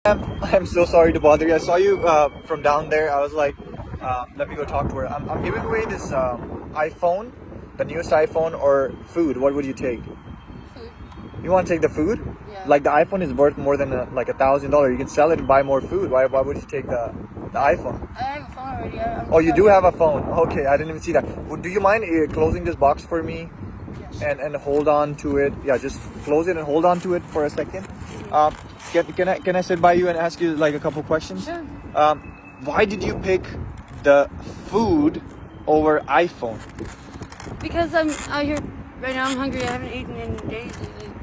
I'm so sorry to bother you. I saw you from down there. I was like, let me go talk to her. I'm giving away this iPhone, the newest iPhone, or food. What would you take? Food. You want to take the food? Yeah. Like the iPhone is worth more than like $1,000. You can sell it and buy more food. Why would you take the iPhone? I have a phone already. Oh, you do have a phone. Okay, I didn't even see that. Well, do you mind closing this box for me? Yes. And hold on to it. Yeah, just close it and hold on to it for a second. Can I sit by you and ask you like a couple questions? Sure. Why did you pick the food over iPhone? Because I'm out here right now. I'm hungry. I haven't eaten in days.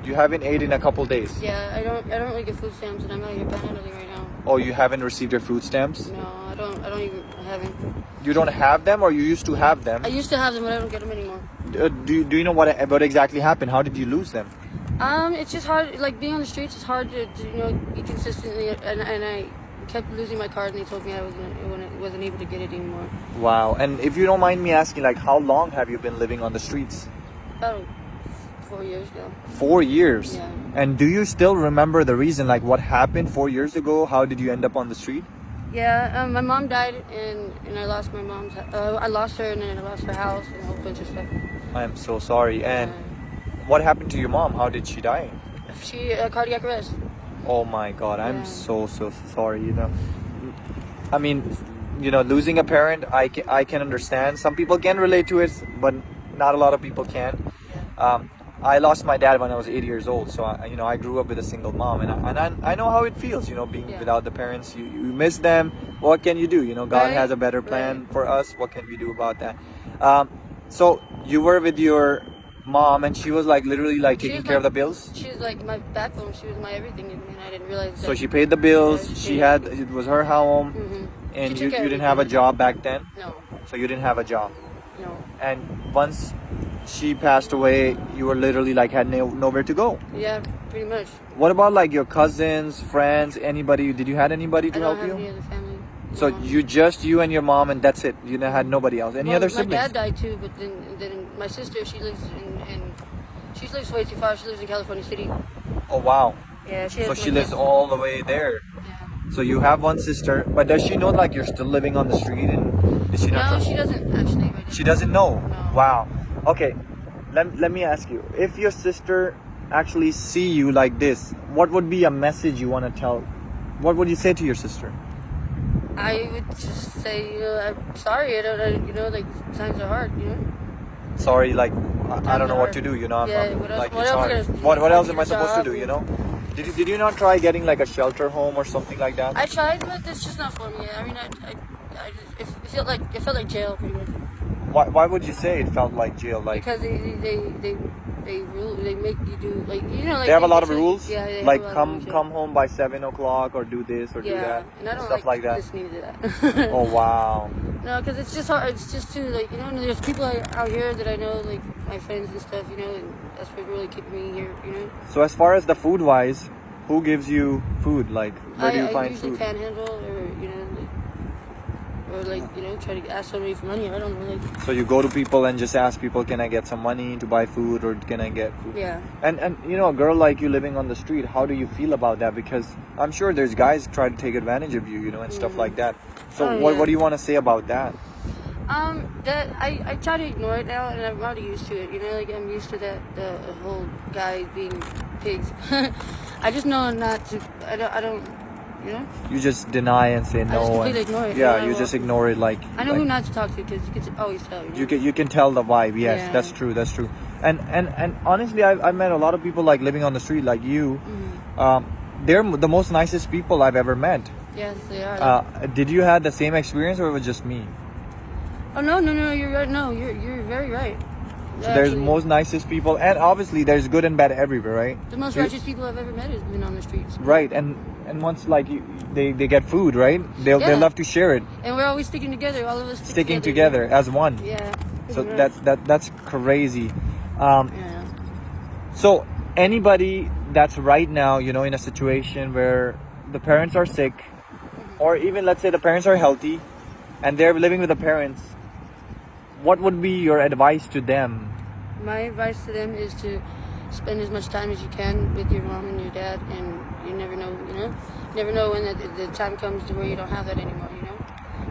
You haven't ate in a couple days. Yeah, I don't really get food stamps, and I'm out here panhandling right now. Oh, you haven't received your food stamps? No, I haven't. You don't have them, or you used to have them? I used to have them, but I don't get them anymore. Do you know what exactly happened? How did you lose them? It's just hard. Like being on the streets, it's hard to eat consistently, and I kept losing my card, and they told me I wasn't able to get it anymore. Wow. And if you don't mind me asking, like, how long have you been living on the streets? About 4 years now. 4 years. Yeah. And do you still remember the reason, like what happened 4 years ago? How did you end up on the street? Yeah, my mom died, and I lost my mom's. I lost her, and then I lost her house, and a whole bunch of stuff. I am so sorry. And what happened to your mom? How did she die? She cardiac arrest. Oh my God, I'm Yeah. so sorry. I mean, losing a parent, I can understand. Some people can relate to it, but not a lot of people can. I lost my dad when I was 8 years old, so I grew up with a single mom, and I know how it feels, being without the parents. You miss them. What can you do? God Right, has a better plan for us. What can we do about that? So you were with your mom, and she was like literally like taking care of the bills. She was like my backbone. She was my everything, and I didn't realize. So she paid the bills. Yeah, It was her home, and She you took care of didn't have a everything. job back then. No, So you didn't have a job, no. and once she passed away, you were literally like had nowhere to go. Yeah, pretty much. What about like your cousins, friends, anybody? Did you had anybody to I help don't have you? any other family. So No. you and your mom, and that's it. You had nobody else. Any Well, other my siblings? dad died too, but then my sister, she lives she lives way too far. She lives in California City. Oh wow. Yeah, she. So Has she one lives sister. all the way there. Yeah. So you have one sister, but does she know like you're still living on the street, and is she not? No, she doesn't actually. Right now. She doesn't know. No. Wow. Okay. Let me ask you. If your sister actually see you like this, what would be a message you want to tell? What would you say to your sister? I would just say, I'm sorry. I don't. Like times are hard. Sorry, like I don't know what hard. to do. Yeah, what else- like what it's else hard. am I gonna- What else am I find a supposed to job do? Did you not try getting like a shelter home or something like that? I tried, but it's just not for me. I mean, it felt like jail pretty much. Why would you say it felt like jail? Like Because they make you do like like they have a lot of say- rules. Yeah, they have Like a lot of come rules, yeah. come home by 7 o'clock or do this or do Yeah, that. and I don't Stuff like that. listening to that. Oh wow. No, because it's just hard. It's just too and there's people out here that I know, like my friends and stuff, and that's what really kept me here, So as far as the food wise, who gives you food? Like where do you I find usually food? panhandle or try to ask somebody for money. I don't know, So you go to people and just ask people, can I get some money to buy food, or can I get food? yeah. And a girl like you living on the street, how do you feel about that? Because I'm sure there's guys try to take advantage of you, and stuff like that. So Oh, what yeah. do you want to say about that? That I try to ignore it now, and I'm already used to it. Like I'm used to the whole guy being pigs. I just know not to. I don't. You just deny and say no. just completely and, ignore it, Yeah, I you will. just ignore it. Like I know like, who not to talk to because you can always tell. you can tell the vibe. Yes, Yeah. that's true. That's true. And honestly, I've met a lot of people like living on the street like you. They're the most nicest people I've ever met. Yes, they are. Did you had the same experience, or it was just me? Oh no, you're right. No, you're very right. So there's Actually, most nicest people, and obviously there's good and bad everywhere, right? the most you- righteous people I've ever met has been on the streets. Right, and once like they get food, right? They Yeah. love to share it, And we're always sticking together. All of us sticking together as one. Yeah. So pretty much. that's crazy. Yeah. So anybody that's right now, in a situation where the parents are sick, or even let's say the parents are healthy, and they're living with the parents, what would be your advice to them? My advice to them is to spend as much time as you can with your mom and your dad, and you never know, You never know when the time comes to where you don't have that anymore, you know?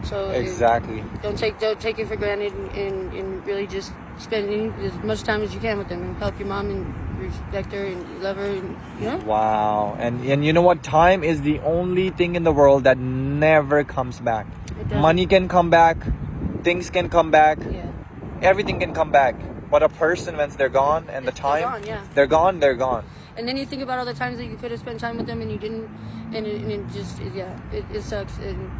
So Exactly. don't take it for granted, and really just spend as much time as you can with them and help your mom and respect her and love her, and you know. Wow. And you know what? Time is the only thing in the world that never comes back. Money can come back, things can come back, everything can come back. But a person, once they're gone, and the time, they're gone, they're gone. And then you think about all the times that you could have spent time with them and you didn't, and it just it sucks. And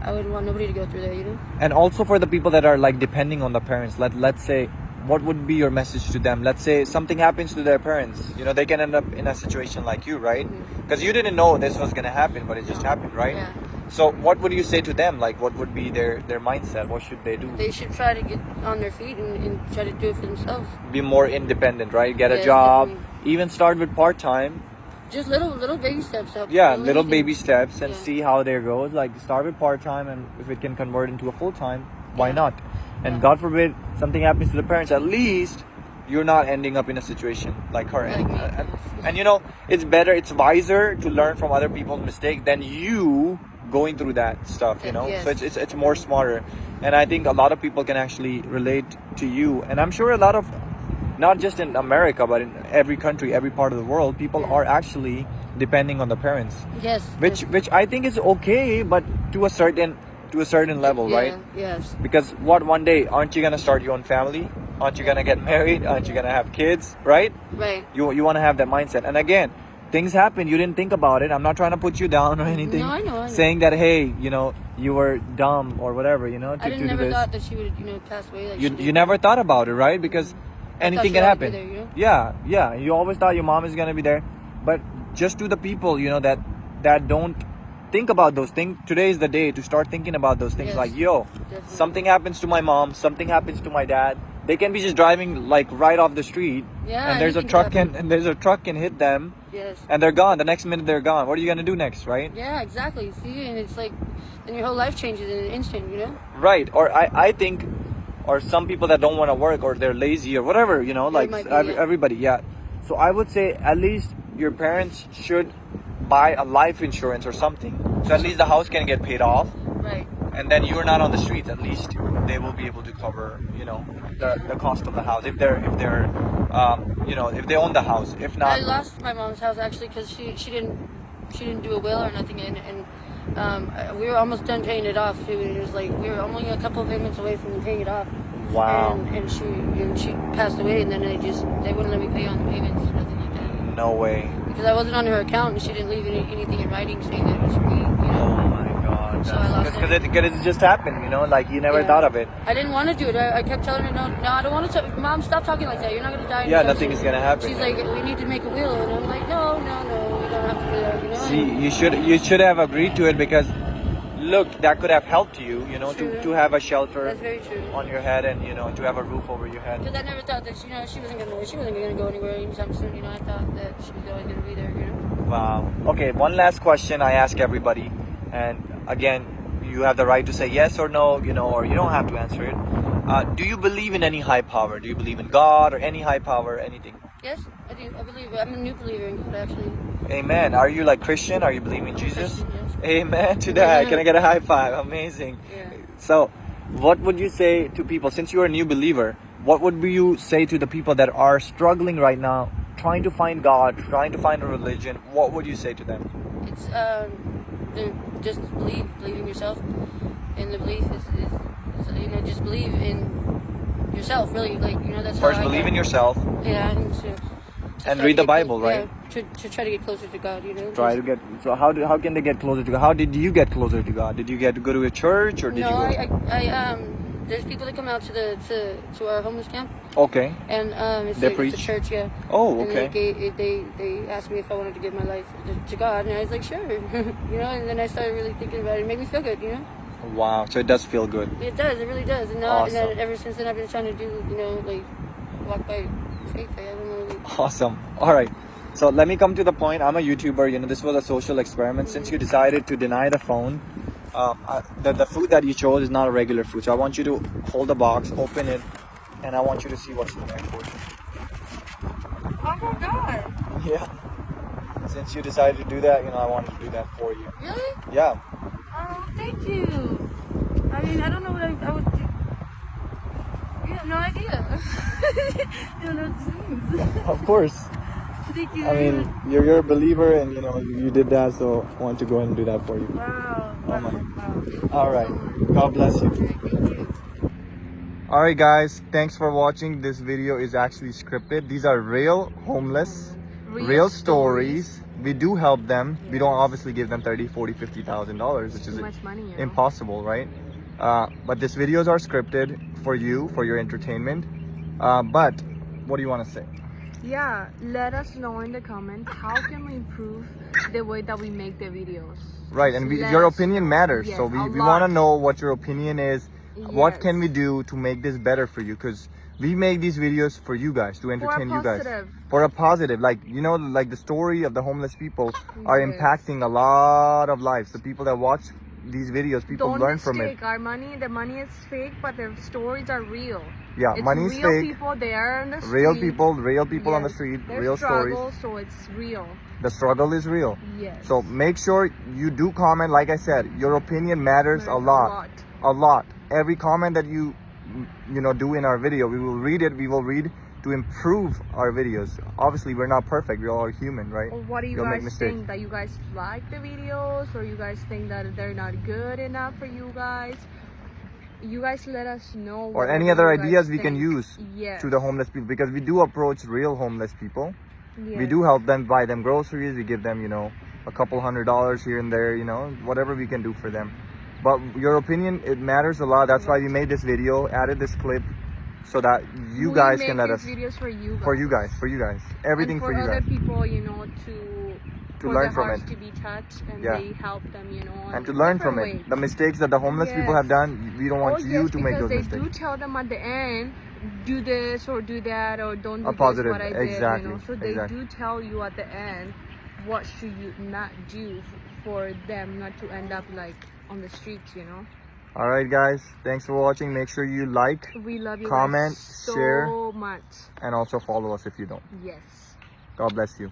I wouldn't want nobody to go through that, you know. And also for the people that are like depending on the parents, let's say, what would be your message to them? Let's say something happens to their parents. You know, they can end up in a situation like you, right? Because you didn't know this was gonna happen, but it just happened, right? Yeah. So what would you say to them? Like, what would be their mindset? What should they do? They should try to get on their feet and try to do it for themselves. Be more independent, right? Get a job. Definitely. Even start with part-time. Just little baby steps up. Yeah, little baby steps, and see how there goes. Like, start with part-time, and if it can convert into a full-time, why not? And God forbid something happens to the parents, at least you're not ending up in a situation like her. And you know, it's better, it's wiser to learn from other people's mistakes than you going through that stuff, you know. So it's more smarter. And I think a lot of people can actually relate to you, and I'm sure a lot of, not just in America, but in every country, every part of the world, people are actually depending on the parents. Yes. Which I think is okay, but to a certain level, right? Yes. Because one day, aren't you gonna start your own family? Aren't you gonna get married? Aren't you gonna have kids? Right? Right. You want to have that mindset. And again, things happen. You didn't think about it. I'm not trying to put you down or anything. No, I know. Saying that, hey, you know, you were dumb or whatever, you know. I never thought that she would, you know, pass away. Like you never thought about it, right? Because anything can happen. There, you know? Yeah. You always thought your mom is gonna be there, but just to the people, you know, that don't think about those things. Today is the day to start thinking about those things. Like, yo, something happens to my mom, something happens to my dad. They can be just driving like right off the street, and there's a truck can hit them, and they're gone. The next minute they're gone. What are you gonna do next, right? Yeah, exactly. See, and it's like, then your whole life changes in an instant, you know. Right. Or I think, or some people that don't want to work, or they're lazy, or whatever, you know, like everybody. Yeah. So I would say at least your parents should buy a life insurance or something, so at least the house can get paid off. Right. And then you're not on the streets. At least they will be able to cover, you know, the cost of the house if they're you know, if they own the house. If not, I lost my mom's house actually because she didn't do a will or nothing, and we were almost done paying it off too. And it was like we were only a couple of payments away from paying it off. Wow. And she passed away, and then they wouldn't let me pay on the payments or nothing like that. No way. Because I wasn't on her account, and she didn't leave anything in writing saying that it was for me. You know? Oh my God. So I lost it. Because it just happened, you know, like you never thought of it. I didn't want to do it. I kept telling her, no, I don't want to. Mom, stop talking like that. You're not gonna die. Yeah, nothing is gonna happen. She's like, we need to make a will, and I'm like, no, we don't have to do that. You know. See, you should have agreed to it, because look, that could have helped you, you know, to have a shelter on your head, and you know, to have a roof over your head. Because I never thought that she wasn't gonna go anywhere anytime soon. You know, I thought that she was always gonna be there. You know. Wow. Okay, one last question I ask everybody, and again, you have the right to say yes or no, you know, or you don't have to answer it. Do you believe in any high power? Do you believe in God or any high power, anything? Yes, I do. I believe. I'm a new believer in God, actually. Amen. Are you like Christian? Are you believing in Jesus? Christian, yes. Amen to that. Can I get a high five? Amazing. Yeah. So, what would you say to people, since you're a new believer, what would you say to the people that are struggling right now, trying to find God, trying to find a religion? What would you say to them? It's just believe in yourself, and the belief is you know, just believe in yourself. Really, like, you know, that's first how believe in yourself. Yeah, and read the Bible, right? Yeah, to try to get closer to God, you know. So how can they get closer to God? How did you get closer to God? Did you get to go to a church, or did you go? I there's people that come out to our homeless camp. Okay. And it's a church, yeah. Oh, okay. And they asked me if I wanted to give my life to God, and I was like, sure, you know. And then I started really thinking about it. It made me feel good, you know. Wow, so it does feel good. It does, it really does. And now, and ever since then, I've been trying to do, you know, like walk by faith. I don't know. Like, awesome. All right. So let me come to the point. I'm a YouTuber. You know, this was a social experiment. Since you decided to deny the phone, the food that you chose is not a regular food. So I want you to hold the box, open it, and I want you to see what's in there for you. oh my God. Yeah. since you decided to do that, I wanted to do that for you. Really? Yeah. Oh, thank you. I mean, I don't know what I would do. You have no idea. You don't know what this means. Of course. Thank you. I mean, you're a believer, and you did that, so I wanted to go ahead and do that for you. Wow. Oh my. Wow. All right. God bless you. Thank you. All right, guys. Thanks for watching. This video is actually scripted. These are real homeless, real stories. We do help them. We don't obviously give them $30,000, $40,000, $50,000, which is Too much money, impossible, right? But these videos are scripted for you, for your entertainment. But what do you want to say? Yeah, let us know in the comments how can we improve the way that we make the videos. Right, and your opinion matters. Yes, so we a want to lot. know what your opinion is. What Yes. can we do to make this better for you? Because we make these videos for you guys, to entertain you guys. For a positive. Like, like the story of the homeless people are Yes. impacting a lot of lives. The people that watch these videos, people Don't learn from it. mistake our money. The money is fake, but the stories are real. Yeah, It's money is real fake. people there on the street. Real people on the Yes. street, Their real stories. struggle, so it's real. The struggle is real. Yes. So make sure you do comment. Like I said, your opinion matters a lot. A lot. Every comment that you do in our video, we will read it. We will read to improve our videos. Obviously, we're not perfect. We all are human, right? Or what do you We'll make guys mistakes. think? That you guys like the videos, or you guys think that they're not good enough for you guys? You guys let us know. Or whatever any other you guys ideas we can think. use Yes. to the homeless people, because we do approach real homeless people. Yes. We do help them, buy them groceries. We give them, a couple $100 here and there, whatever we can do for them. But your opinion, it matters a lot. That's why we made this video, added this clip, so that you guys can let us. Videos for you guys. For you guys. Everything and for you guys. other people, to learn the from hearts it. to be touched, and Yeah. they help them, And to learn from different it. ways. The mistakes that the homeless people have Yes. done, we don't want you to make those because mistakes. they do tell them at the end, do this or do that, or don't do A positive, this, what I did, exactly, So they exactly. do tell you at the end what should you not do for them not to end up like on the streets, All right, guys. Thanks for watching. Make sure you like, We love you comment, guys so share. much. and also follow us if you don't. Yes. God bless you.